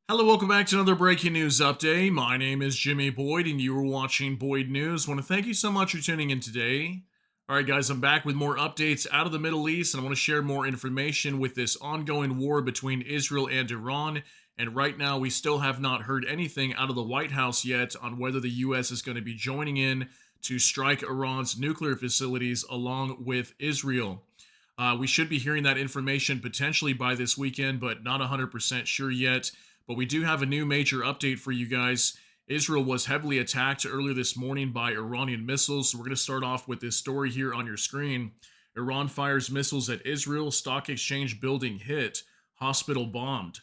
Hello, welcome back to another breaking news update. My name is Jimmy Boyd, and you are watching Boyd News. I want to thank you so much for tuning in today. All right, guys, I'm back with more updates out of the Middle East, and I want to share more information with this ongoing war between Israel and Iran. And right now, we still have not heard anything out of the White House yet on whether the U.S. is going to be joining in to strike Iran's nuclear facilities along with Israel. We should be hearing that information potentially by this weekend, but not 100% sure yet. But we do have a new major update for you guys. Israel was heavily attacked earlier this morning by Iranian missiles. So we're going to start off with this story here on your screen. Iran fires missiles at Israel, stock exchange building hit, hospital bombed.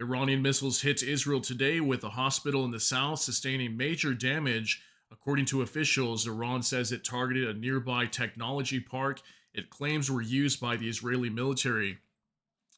Iranian missiles hit Israel today with a hospital in the south sustaining major damage. According to officials, Iran says it targeted a nearby technology park it claims were used by the Israeli military.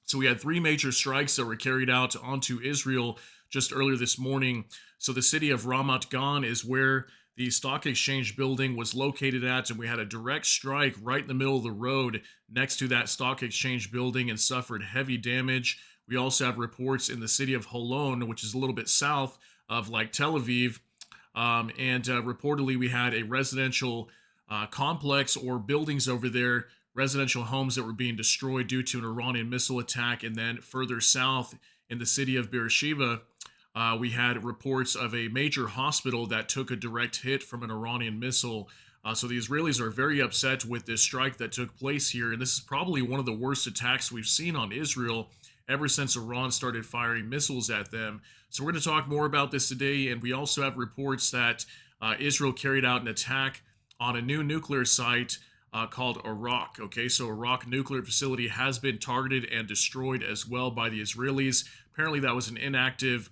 So we had three major strikes that were carried out onto Israel just earlier this morning. So the city of Ramat Gan is where the stock exchange building was located at, and we had a direct strike right in the middle of the road next to that stock exchange building and suffered heavy damage. We also have reports in the city of Holon, which is a little bit south of like Tel Aviv, and reportedly we had a residential complex or buildings over there, residential homes that were being destroyed due to an Iranian missile attack. And then further south in the city of Beersheba, we had reports of a major hospital that took a direct hit from an Iranian missile. So the Israelis are very upset with this strike that took place here. And this is probably one of the worst attacks we've seen on Israel ever since Iran started firing missiles at them. So we're going to talk more about this today. And we also have reports that Israel carried out an attack on a new nuclear site called Arak. Okay, so Arak nuclear facility has been targeted and destroyed as well by the Israelis. Apparently, that was an inactive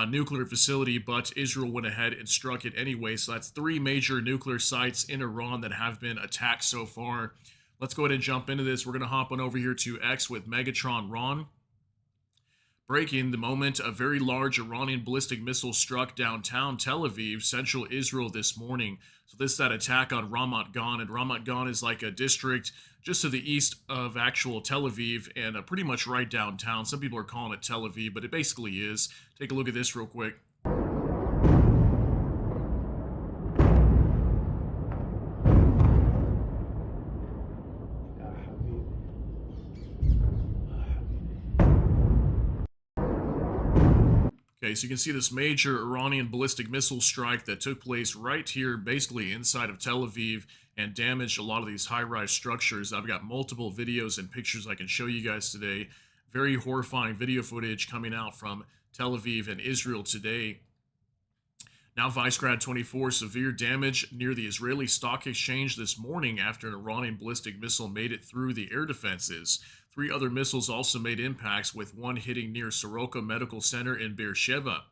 nuclear facility, but Israel went ahead and struck it anyway. So that's three major nuclear sites in Iran that have been attacked so far. Let's go ahead and jump into this. We're going to hop on over here to X with Megatron Ron. Breaking the moment a very large Iranian ballistic missile struck downtown Tel Aviv, central Israel this morning. So this is that attack on Ramat Gan, and Ramat Gan is like a district just to the east of actual Tel Aviv and pretty much right downtown. Some people are calling it Tel Aviv, but it basically is. Take a look at this real quick. Okay, so you can see this major Iranian ballistic missile strike that took place right here, basically inside of Tel Aviv, and damaged a lot of these high-rise structures. I've got multiple videos and pictures I can show you guys today. Very horrifying video footage coming out from Tel Aviv and Israel today. Now, Vicegrad 24, severe damage near the Israeli stock exchange this morning after an Iranian ballistic missile made it through the air defenses. Three other missiles also made impacts, with one hitting near Soroka Medical Center in Beersheba.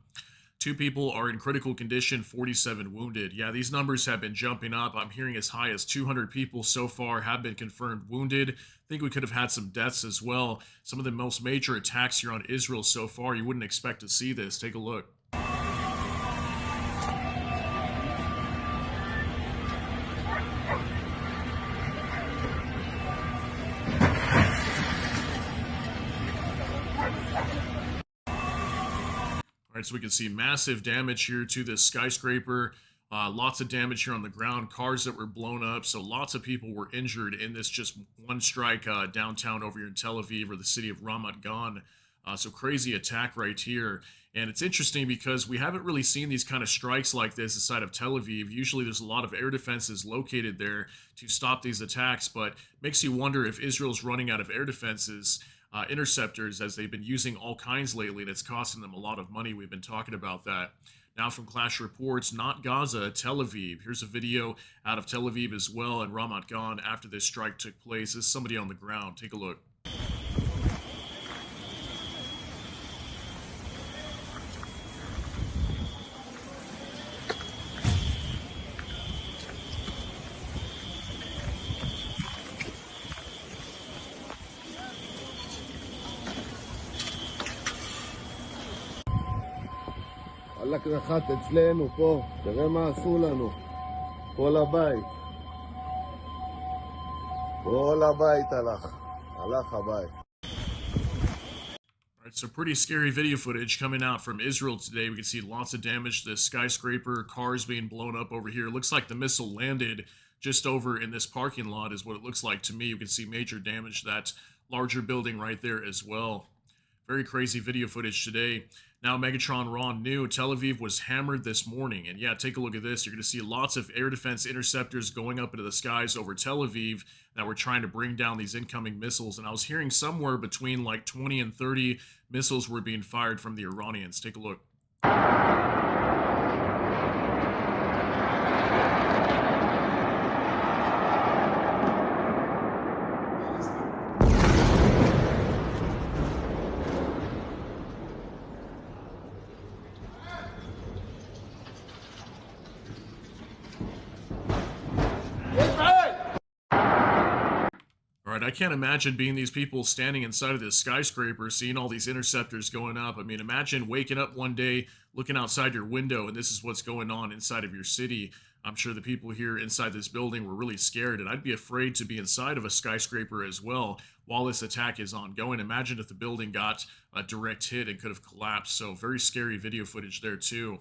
Two people are in critical condition, 47 wounded. Yeah, these numbers have been jumping up. I'm hearing as high as 200 people so far have been confirmed wounded. I think we could have had some deaths as well. Some of the most major attacks here on Israel so far. You wouldn't expect to see this. Take a look. All right, so we can see massive damage here to this skyscraper. Lots of damage here on the ground, cars that were blown up. So lots of people were injured in this just one strike downtown over here in Tel Aviv, or the city of Ramat Gan. So crazy attack right here. And it's interesting because we haven't really seen these kind of strikes like this inside of Tel Aviv. Usually there's a lot of air defenses located there to stop these attacks, but makes you wonder if Israel's running out of air defenses. Interceptors, as they've been using all kinds lately, and it's costing them a lot of money. We've been talking about that. Now from Clash Reports, not Gaza, Tel Aviv. Here's a video out of Tel Aviv as well, and Ramat Gan after this strike took place. There's somebody on the ground. Take a look. וואלכ נחת אצלנו פה, תראה מה עשו לנו, כל הבית הלך הבית. Right, so pretty scary video footage coming out from Israel today. We can see lots of damage to this skyscraper, cars being blown up over here. It looks like the missile landed just over in this parking lot is what it looks like to me. You can see major damage to that larger building right there as well. Very crazy video footage today. Now, Megatron Ron knew Tel Aviv was hammered this morning. And yeah, take a look at this. You're going to see lots of air defense interceptors going up into the skies over Tel Aviv that were trying to bring down these incoming missiles. And I was hearing somewhere between like 20 and 30 missiles were being fired from the Iranians. Take a look. All right, I can't imagine being these people standing inside of this skyscraper, seeing all these interceptors going up. I mean, imagine waking up one day, looking outside your window, and this is what's going on inside of your city. I'm sure the people here inside this building were really scared, and I'd be afraid to be inside of a skyscraper as well while this attack is ongoing. Imagine if the building got a direct hit and could have collapsed. So very scary video footage there too.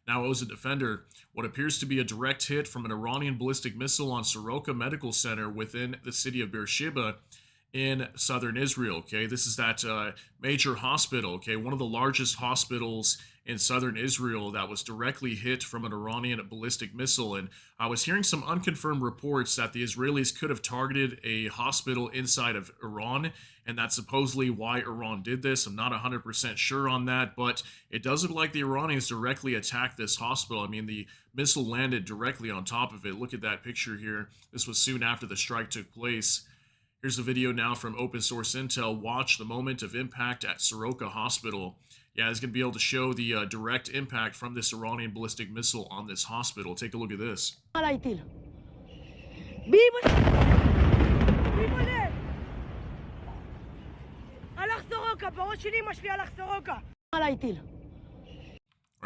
Now, as a defender, what appears to be a direct hit from an Iranian ballistic missile on Soroka Medical Center within the city of Beersheba in southern Israel. Okay, this is that major hospital. Okay, one of the largest hospitals in southern Israel that was directly hit from an Iranian ballistic missile. And I was hearing some unconfirmed reports that the Israelis could have targeted a hospital inside of Iran, and that's supposedly why Iran did this. I'm not 100% sure on that, but it does look like the Iranians directly attacked this hospital. I mean, the missile landed directly on top of it. Look at that picture here. This was soon after the strike took place. Here's a video now from open source intel. Watch the moment of impact at Soroka Hospital. Yeah, it's going to be able to show the direct impact from this Iranian ballistic missile on this hospital. Take a look at this. All right,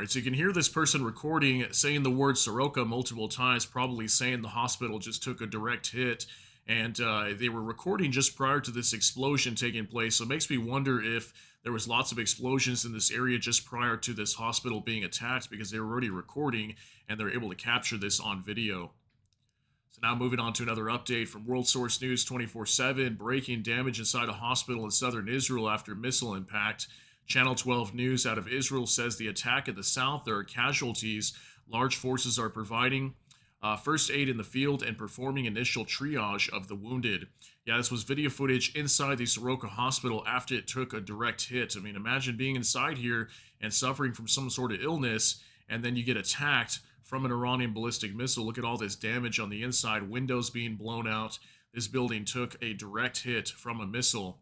so you can hear this person recording saying the word Soroka multiple times, probably saying the hospital just took a direct hit. And they were recording just prior to this explosion taking place. So it makes me wonder if there was lots of explosions in this area just prior to this hospital being attacked, because they were already recording and they're able to capture this on video. So now moving on to another update from World Source News 24/7, breaking damage inside a hospital in southern Israel after missile impact. Channel 12 News out of Israel says the attack at the south, there are casualties. Large forces are providing first aid in the field and performing initial triage of the wounded. Yeah, this was video footage inside the Soroka Hospital after it took a direct hit. I mean, imagine being inside here and suffering from some sort of illness, and then you get attacked from an Iranian ballistic missile. Look at all this damage on the inside, windows being blown out. This building took a direct hit from a missile.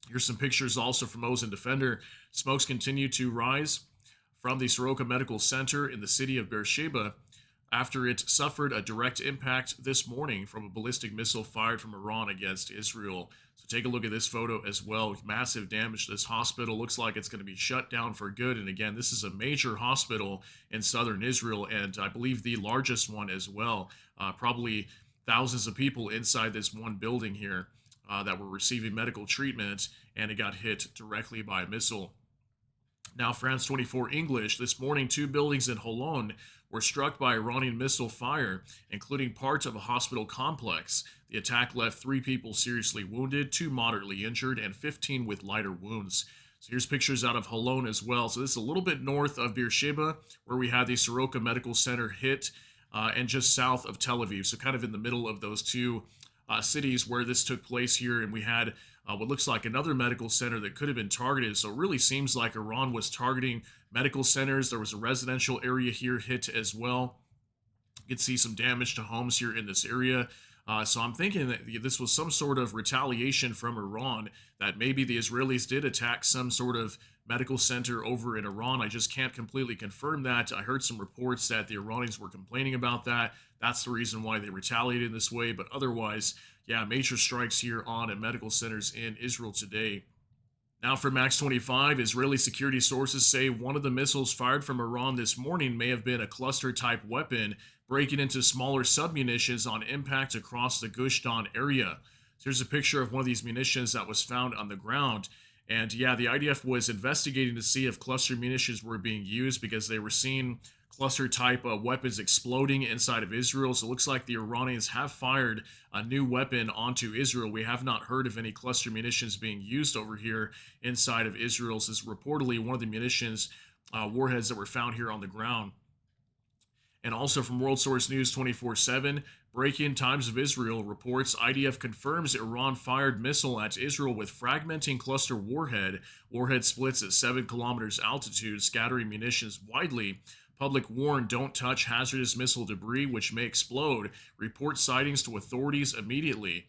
Here's some pictures also from Ozen Defender. Smokes continue to rise from the Soroka Medical Center in the city of Beersheba after it suffered a direct impact this morning from a ballistic missile fired from Iran against Israel. So take a look at this photo as well. Massive damage to this hospital. Looks like it's going to be shut down for good. And again, this is a major hospital in southern Israel, and I believe the largest one as well. Probably thousands of people inside this one building here that were receiving medical treatment, and it got hit directly by a missile. Now, France 24 English, this morning, 2 buildings in Holon were struck by Iranian missile fire, including parts of a hospital complex. The attack left 3 people seriously wounded, 2 moderately injured, and 15 with lighter wounds. So here's pictures out of Holon as well. So this is a little bit north of Beersheba, where we had the Soroka Medical Center hit, and just south of Tel Aviv. So kind of in the middle of those two cities where this took place here, and we had what looks like another medical center that could have been targeted. So it really seems like Iran was targeting medical centers. There was a residential area here hit as well. You can see some damage to homes here in this area. So I'm thinking that this was some sort of retaliation from Iran, that maybe the Israelis did attack some sort of medical center over in Iran. I just can't completely confirm that. I heard some reports that the Iranians were complaining about that. That's the reason why they retaliated this way. But otherwise, yeah, major strikes here on medical centers in Israel today. Now for Max 25, Israeli security sources say one of the missiles fired from Iran this morning may have been a cluster-type weapon, breaking into smaller submunitions on impact across the Gush Dan area. So here's a picture of one of these munitions that was found on the ground. And yeah, the IDF was investigating to see if cluster munitions were being used because they were seeing cluster type weapons exploding inside of Israel. So it looks like the Iranians have fired a new weapon onto Israel. We have not heard of any cluster munitions being used over here inside of Israel. This is reportedly one of the munitions warheads that were found here on the ground. And also from World Source News 24/7, Breaking Times of Israel reports IDF confirms Iran fired missile at Israel with fragmenting cluster warhead. Warhead splits at 7 kilometers altitude, scattering munitions widely. Public warn don't touch hazardous missile debris, which may explode. Report sightings to authorities immediately.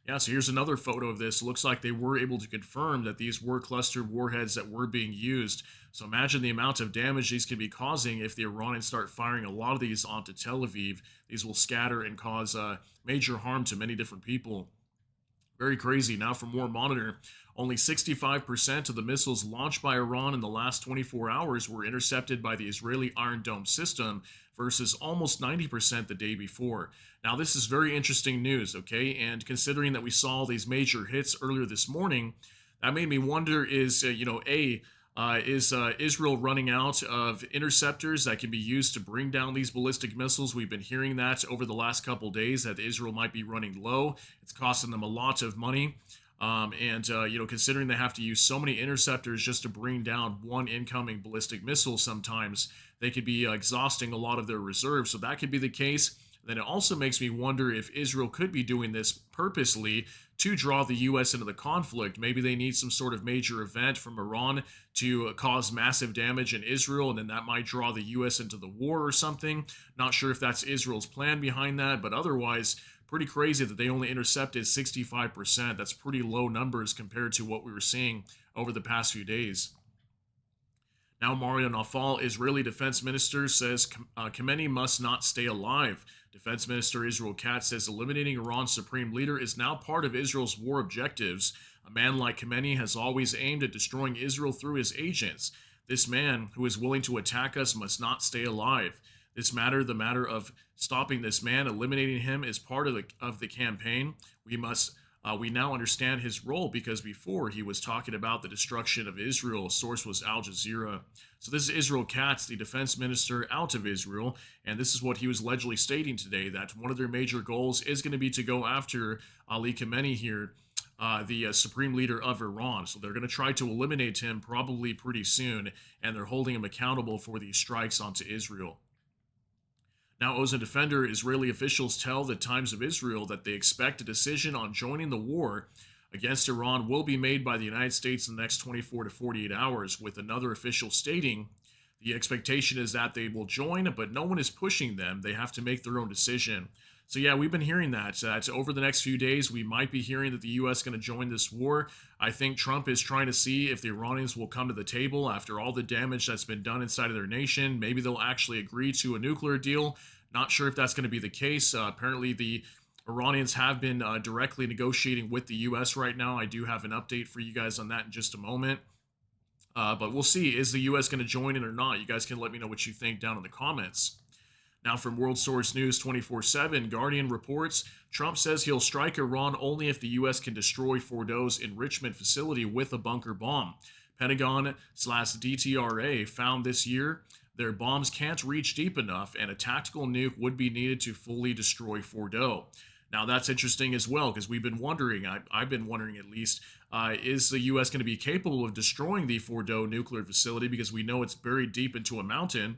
Yeah, so here's another photo of this. Looks like they were able to confirm that these were clustered warheads that were being used. So imagine the amount of damage these could be causing if the Iranians start firing a lot of these onto Tel Aviv. These will scatter and cause major harm to many different people. Very crazy. Now for more Monitor, only 65% of the missiles launched by Iran in the last 24 hours were intercepted by the Israeli Iron Dome system versus almost 90% the day before. Now this is very interesting news, okay? And considering that we saw these major hits earlier this morning, that made me wonder is, is Israel running out of interceptors that can be used to bring down these ballistic missiles? We've been hearing that over the last couple days that Israel might be running low. It's costing them a lot of money. Considering they have to use so many interceptors just to bring down one incoming ballistic missile, sometimes they could be exhausting a lot of their reserves. So that could be the case. Then it also makes me wonder if Israel could be doing this purposely to draw the U.S. into the conflict. Maybe they need some sort of major event from Iran to cause massive damage in Israel, and then that might draw the U.S. into the war or something. Not sure if that's Israel's plan behind that, but otherwise, pretty crazy that they only intercepted 65%. That's pretty low numbers compared to what we were seeing over the past few days. Now, Mario Nafal, Israeli defense minister, says Khamenei must not stay alive. Defense Minister Israel Katz says eliminating Iran's supreme leader is now part of Israel's war objectives. A man like Khamenei has always aimed at destroying Israel through his agents. This man, who is willing to attack us, must not stay alive. The matter of stopping this man, eliminating him, is part of the campaign. We now understand his role because before he was talking about the destruction of Israel. A source was Al Jazeera. So this is Israel Katz, the defense minister out of Israel, and this is what he was allegedly stating today, that one of their major goals is going to be to go after Ali Khamenei here, the supreme leader of Iran. So they're going to try to eliminate him probably pretty soon, and they're holding him accountable for these strikes onto Israel. Now, Ozen Defender, Israeli officials tell the Times of Israel that they expect a decision on joining the war against Iran will be made by the United States in the next 24 to 48 hours, with another official stating the expectation is that they will join, but no one is pushing them. They have to make their own decision. So yeah, we've been hearing that over the next few days, we might be hearing that the U.S. is going to join this war. I think Trump is trying to see if the Iranians will come to the table after all the damage that's been done inside of their nation. Maybe they'll actually agree to a nuclear deal. Not sure if that's going to be the case. Apparently, the Iranians have been directly negotiating with the U.S. right now. I do have an update for you guys on that in just a moment. But we'll see. Is the U.S. going to join it or not? You guys can let me know what you think down in the comments. Now from World Source News 24/7, Guardian reports Trump says he'll strike Iran only if the U.S. can destroy Fordo's enrichment facility with a bunker bomb. Pentagon/DTRA found this year their bombs can't reach deep enough and a tactical nuke would be needed to fully destroy Fordo. Now that's interesting as well because we've been wondering, I've been wondering at least, is the U.S. going to be capable of destroying the Fordo nuclear facility because we know it's buried deep into a mountain.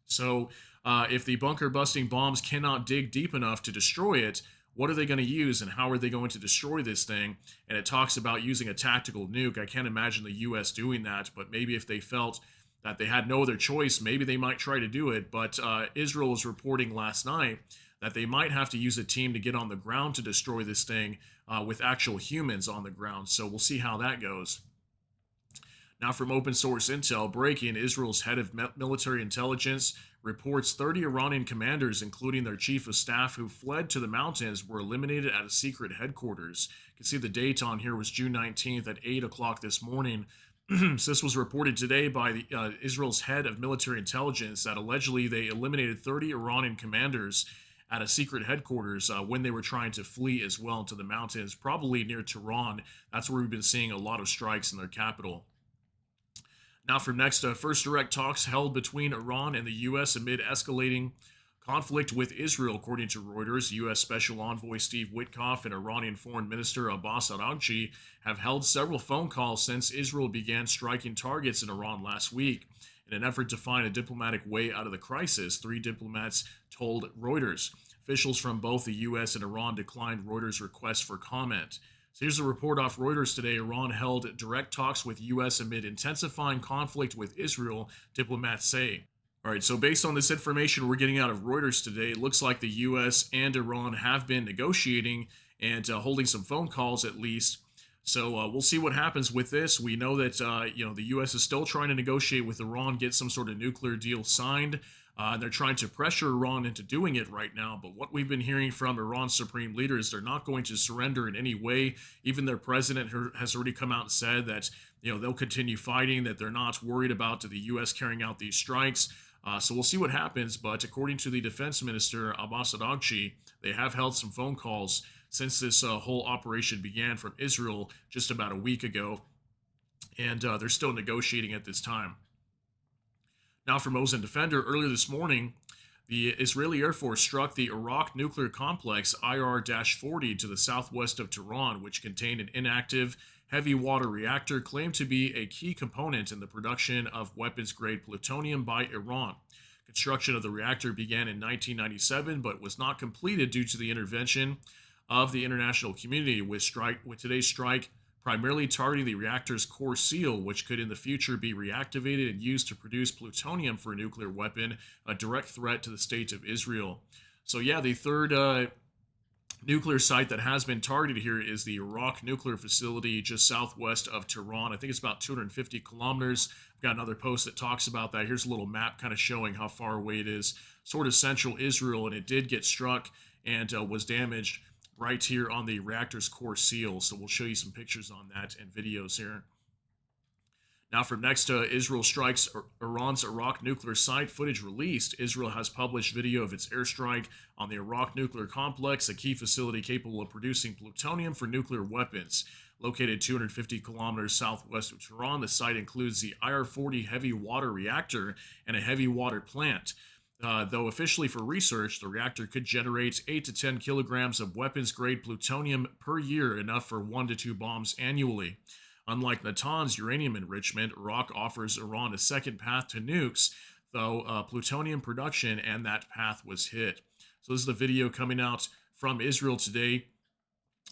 So if the bunker busting bombs cannot dig deep enough to destroy it, what are they going to use and how are they going to destroy this thing? And it talks about using a tactical nuke. I can't imagine the U.S. doing that, but maybe if they felt that they had no other choice, maybe they might try to do it. But Israel was reporting last night that they might have to use a team to get on the ground to destroy this thing with actual humans on the ground. So we'll see how that goes. Now from open source intel, breaking, Israel's head of military intelligence reports 30 Iranian commanders, including their chief of staff who fled to the mountains, were eliminated at a secret headquarters. You can see the date on here was June 19th at 8 o'clock this morning. So this was reported today by Israel's head of military intelligence that allegedly they eliminated 30 Iranian commanders at a secret headquarters when they were trying to flee as well into the mountains, probably near Tehran. That's where we've been seeing a lot of strikes in their capital. Now, for next, first direct talks held between Iran and the U.S. amid escalating conflict with Israel, according to Reuters. U.S. Special Envoy Steve Witkoff and Iranian Foreign Minister Abbas Araghchi have held several phone calls since Israel began striking targets in Iran last week. In an effort to find a diplomatic way out of the crisis, three diplomats told Reuters. Officials from both the U.S. and Iran declined Reuters' request for comment. So here's a report off Reuters today. Iran held direct talks with U.S. amid intensifying conflict with Israel, diplomats say. All right, so based on this information we're getting out of Reuters today, it looks like the U.S. and Iran have been negotiating and holding some phone calls at least. So we'll see what happens with this. We know that the U.S. is still trying to negotiate with Iran, get some sort of nuclear deal signed. And they're trying to pressure Iran into doing it right now. But what we've been hearing from Iran's supreme leader is they're not going to surrender in any way. Even their president has already come out and said that they'll continue fighting, that they're not worried about the U.S. carrying out these strikes. So we'll see what happens. But according to the defense minister, Abbas Araghchi, they have held some phone calls since this whole operation began from Israel just about a week ago. And they're still negotiating at this time. Now, for Mosin Defender, earlier this morning, the Israeli Air Force struck the Arak nuclear complex IR-40 to the southwest of Tehran, which contained an inactive heavy water reactor claimed to be a key component in the production of weapons-grade plutonium by Iran. Construction of the reactor began in 1997, but was not completed due to the intervention of the international community, with today's strike primarily targeting the reactor's core seal, which could in the future be reactivated and used to produce plutonium for a nuclear weapon, a direct threat to the state of Israel. So yeah, the third nuclear site that has been targeted here is the Arak nuclear facility just southwest of Tehran. I think it's about 250 kilometers. I've got another post that talks about that. Here's a little map kind of showing how far away it is, sort of central Israel, and it did get struck and was damaged right here on the reactor's core seal. So we'll show you some pictures on that and videos here. Now, from next to Israel strikes Iran's Arak nuclear site, footage released. Israel has published video of its airstrike on the Arak nuclear complex, a key facility capable of producing plutonium for nuclear weapons. Located 250 kilometers southwest of Tehran, the site includes the IR-40 heavy water reactor and a heavy water plant. Though officially for research, the reactor could generate 8 to 10 kilograms of weapons-grade plutonium per year, enough for 1 to 2 bombs annually. Unlike Natanz uranium enrichment, Arak offers Iran a second path to nukes, though plutonium production and that path was hit. So this is the video coming out from Israel today,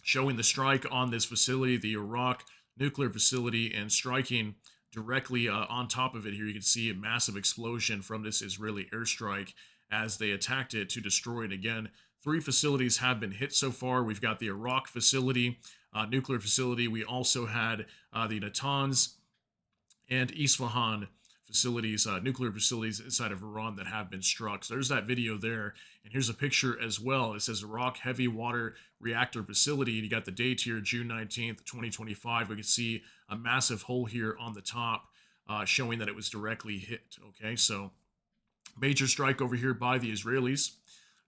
showing the strike on this facility, the Arak nuclear facility, and striking directly on top of it. Here you can see a massive explosion from this Israeli airstrike as they attacked it to destroy it. Again, 3 facilities have been hit so far. We've got the Arak facility, nuclear facility. We also had the Natanz and Isfahan facilities, nuclear facilities inside of Iran that have been struck. So there's that video there. And here's a picture as well. It says Arak heavy water reactor facility. And you got the date here, June 19th, 2025. We can see a massive hole here on the top showing that it was directly hit. Okay, so major strike over here by the Israelis.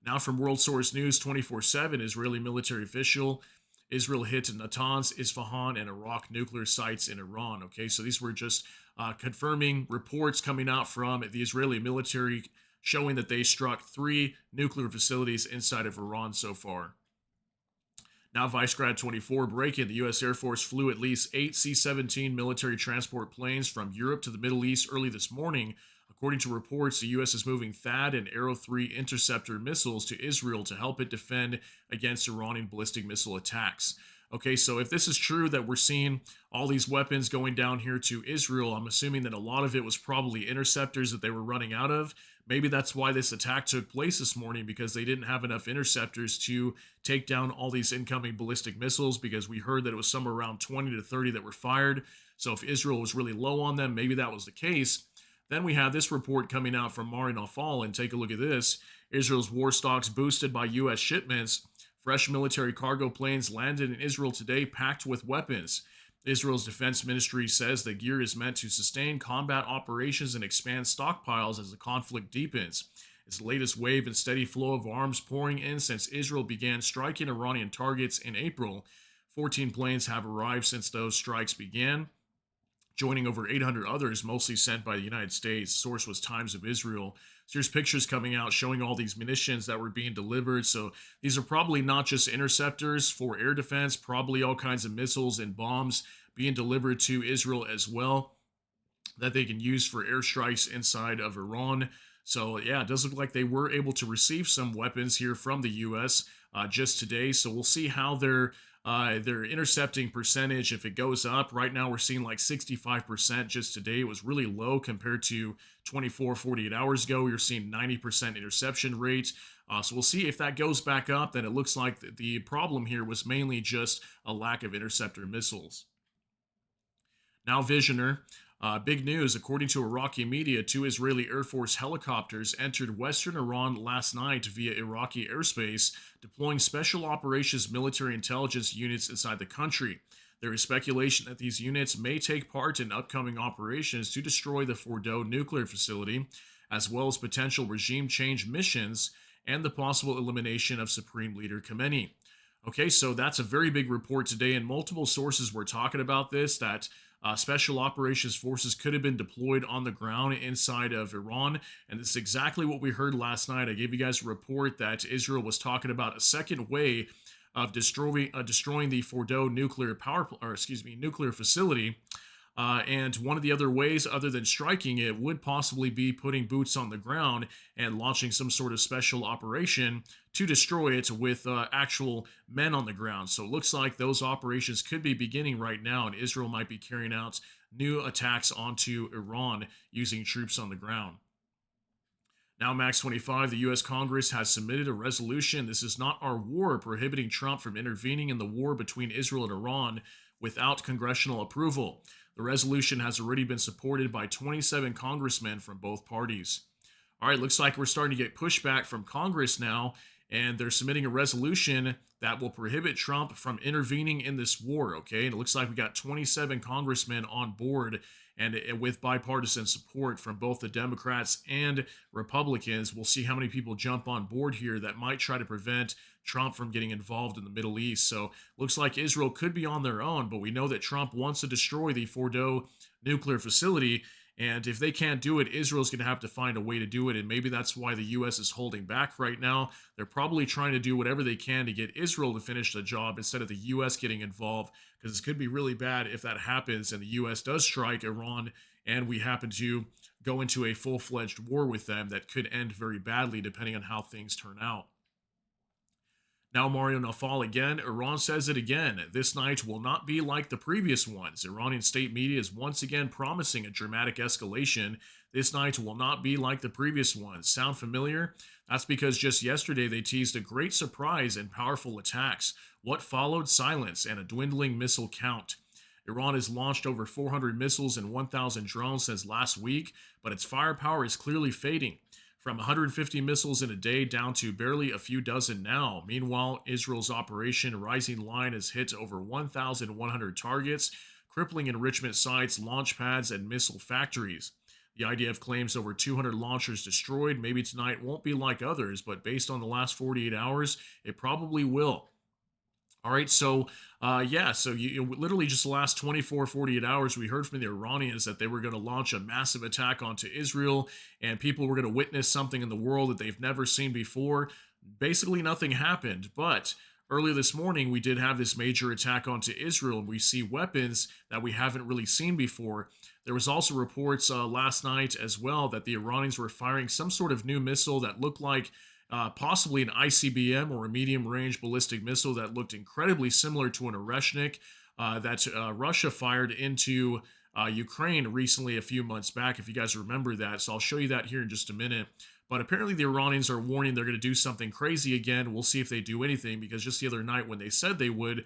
Now from World Source News 24/7, Israeli military official. Israel hit Natanz, Isfahan, and Arak nuclear sites in Iran. Okay, so these were just confirming reports coming out from the Israeli military showing that they struck 3 nuclear facilities inside of Iran so far. Now, Vicegrad 24 breaking. The U.S. Air Force flew at least 8 C-17 military transport planes from Europe to the Middle East early this morning. According to reports, the U.S. is moving THAAD and Arrow 3 interceptor missiles to Israel to help it defend against Iranian ballistic missile attacks. Okay, so if this is true that we're seeing all these weapons going down here to Israel, I'm assuming that a lot of it was probably interceptors that they were running out of. Maybe that's why this attack took place this morning, because they didn't have enough interceptors to take down all these incoming ballistic missiles, because we heard that it was somewhere around 20 to 30 that were fired. So if Israel was really low on them, maybe that was the case. Then we have this report coming out from Mari Nafal, and take a look at this. Israel's war stocks boosted by U.S. shipments. Fresh military cargo planes landed in Israel today packed with weapons. Israel's defense ministry says the gear is meant to sustain combat operations and expand stockpiles as the conflict deepens. It's the latest wave and steady flow of arms pouring in since Israel began striking Iranian targets in April. 14 planes have arrived since those strikes began, joining over 800 others, mostly sent by the United States. Source was Times of Israel. So here's pictures coming out showing all these munitions that were being delivered. So these are probably not just interceptors for air defense, probably all kinds of missiles and bombs being delivered to Israel as well that they can use for airstrikes inside of Iran. So yeah, it does look like they were able to receive some weapons here from the U.S. Just today. So we'll see how their intercepting percentage, if it goes up. Right now we're seeing like 65% just today. It was really low compared to 48 hours ago. We were seeing 90% interception rate. So we'll see if that goes back up. Then it looks like the problem here was mainly just a lack of interceptor missiles. Now, Visioner. Big news. According to Iraqi media, 2 Israeli Air Force helicopters entered western Iran last night via Iraqi airspace, deploying special operations military intelligence units inside the country. There is speculation that these units may take part in upcoming operations to destroy the Fordow nuclear facility, as well as potential regime change missions and the possible elimination of Supreme Leader Khamenei. Okay, so that's a very big report today, and multiple sources were talking about this, that special operations forces could have been deployed on the ground inside of Iran. And this is exactly what we heard last night. I gave you guys a report that Israel was talking about a second way of destroying the Fordow nuclear facility. And one of the other ways, other than striking it, would possibly be putting boots on the ground and launching some sort of special operation to destroy it with actual men on the ground. So it looks like those operations could be beginning right now, and Israel might be carrying out new attacks onto Iran using troops on the ground. Now, Max 25, the U.S. Congress has submitted a resolution. This is not our war, prohibiting Trump from intervening in the war between Israel and Iran without congressional approval. The resolution has already been supported by 27 congressmen from both parties. All right, looks like we're starting to get pushback from Congress now, and they're submitting a resolution that will prohibit Trump from intervening in this war, okay? And it looks like we got 27 congressmen on board, and with bipartisan support from both the Democrats and Republicans. We'll see how many people jump on board here that might try to prevent Trump from getting involved in the Middle East. So looks like Israel could be on their own, but we know that Trump wants to destroy the Fordow nuclear facility. And if they can't do it, Israel's going to have to find a way to do it. And maybe that's why the U.S. is holding back right now. They're probably trying to do whatever they can to get Israel to finish the job instead of the U.S. getting involved, because it could be really bad if that happens and the U.S. does strike Iran and we happen to go into a full-fledged war with them that could end very badly depending on how things turn out. Now, Mario Nawfal again. Iran says it again. This night will not be like the previous ones. Iranian state media is once again promising a dramatic escalation. This night will not be like the previous ones. Sound familiar? That's because just yesterday they teased a great surprise and powerful attacks. What followed? Silence and a dwindling missile count. Iran has launched over 400 missiles and 1,000 drones since last week, but its firepower is clearly fading. From 150 missiles in a day down to barely a few dozen now. Meanwhile, Israel's Operation Rising Line has hit over 1,100 targets, crippling enrichment sites, launch pads, and missile factories. The IDF claims over 200 launchers destroyed. Maybe tonight won't be like others, but based on the last 48 hours, it probably will. All right, so you literally just the last 24, 48 hours, we heard from the Iranians that they were going to launch a massive attack onto Israel, and people were going to witness something in the world that they've never seen before. Basically, nothing happened, but earlier this morning, we did have this major attack onto Israel, and we see weapons that we haven't really seen before. There was also reports last night as well that the Iranians were firing some sort of new missile that looked like possibly an ICBM or a medium-range ballistic missile that looked incredibly similar to an Oreshnik that Russia fired into Ukraine recently a few months back, if you guys remember that. So I'll show you that here in just a minute. But apparently the Iranians are warning they're going to do something crazy again. We'll see if they do anything, because just the other night when they said they would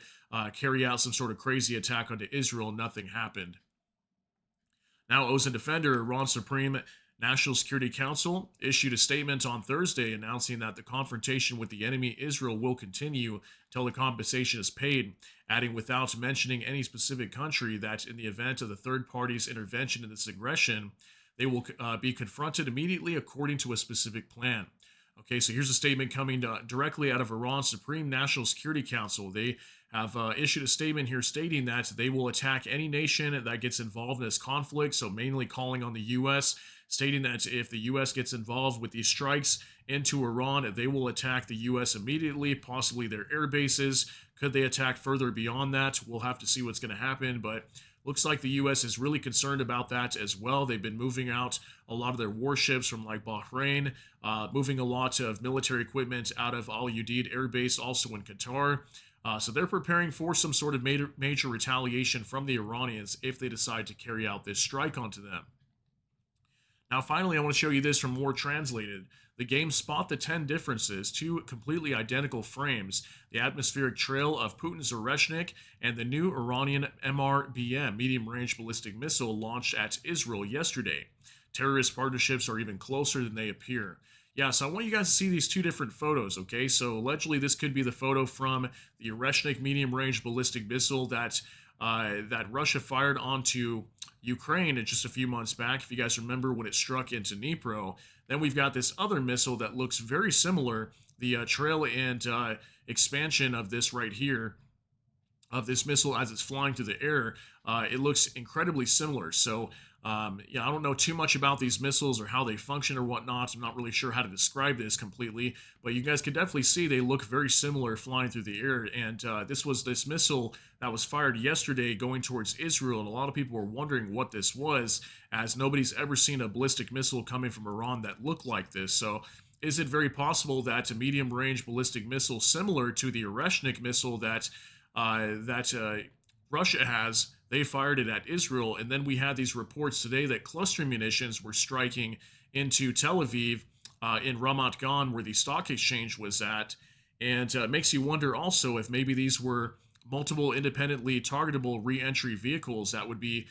carry out some sort of crazy attack onto Israel, nothing happened. Now, Ozen Defender, Iran's Supreme National Security Council, issued a statement on Thursday announcing that the confrontation with the enemy Israel will continue till the compensation is paid, adding without mentioning any specific country that in the event of the third party's intervention in this aggression, they will be confronted immediately according to a specific plan. Okay, so here's a statement coming directly out of Iran's Supreme National Security Council. They have issued a statement here stating that they will attack any nation that gets involved in this conflict, so mainly calling on the U.S., stating that if the U.S. gets involved with these strikes into Iran, they will attack the U.S. immediately, possibly their air bases. Could they attack further beyond that? We'll have to see what's going to happen, but looks like the U.S. is really concerned about that as well. They've been moving out a lot of their warships from like Bahrain, moving a lot of military equipment out of Al Udeid Air Base, also in Qatar. So they're preparing for some sort of major retaliation from the Iranians if they decide to carry out this strike onto them. Now, finally, I want to show you this from War Translated. The game Spot the 10 Differences, two completely identical frames, the atmospheric trail of Putin's Oreshnik and the new Iranian MRBM, medium-range ballistic missile, launched at Israel yesterday. Terrorist partnerships are even closer than they appear. Yeah, so I want you guys to see these two different photos, okay? So allegedly this could be the photo from the Oreshnik medium-range ballistic missile that Russia fired onto Ukraine just a few months back, if you guys remember when it struck into Dnipro. Then we've got this other missile that looks very similar, the trail and expansion of this right here, of this missile as it's flying through the air. It looks incredibly similar. So yeah, I don't know too much about these missiles or how they function or whatnot. I'm not really sure how to describe this completely, but you guys can definitely see they look very similar flying through the air. And this was this missile that was fired yesterday going towards Israel, and a lot of people were wondering what this was, as nobody's ever seen a ballistic missile coming from Iran that looked like this. So is it very possible that a medium-range ballistic missile similar to the Oreshnik missile that Russia has, they fired it at Israel? And then we had these reports today that cluster munitions were striking into Tel Aviv in Ramat Gan, where the stock exchange was at. And it makes you wonder also if maybe these were multiple independently targetable re-entry vehicles that would be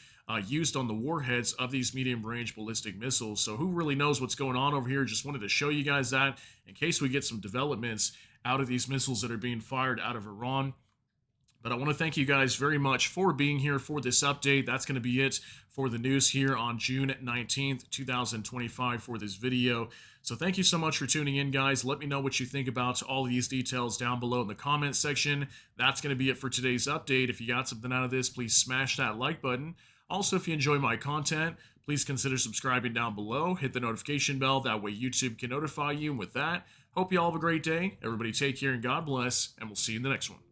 used on the warheads of these medium-range ballistic missiles. So who really knows what's going on over here? Just wanted to show you guys that in case we get some developments out of these missiles that are being fired out of Iran. But I want to thank you guys very much for being here for this update. That's going to be it for the news here on June 19th, 2025 for this video. So thank you so much for tuning in, guys. Let me know what you think about all of these details down below in the comment section. That's going to be it for today's update. If you got something out of this, please smash that like button. Also, if you enjoy my content, please consider subscribing down below. Hit the notification bell. That way YouTube can notify you. And with that, hope you all have a great day. Everybody take care and God bless. And we'll see you in the next one.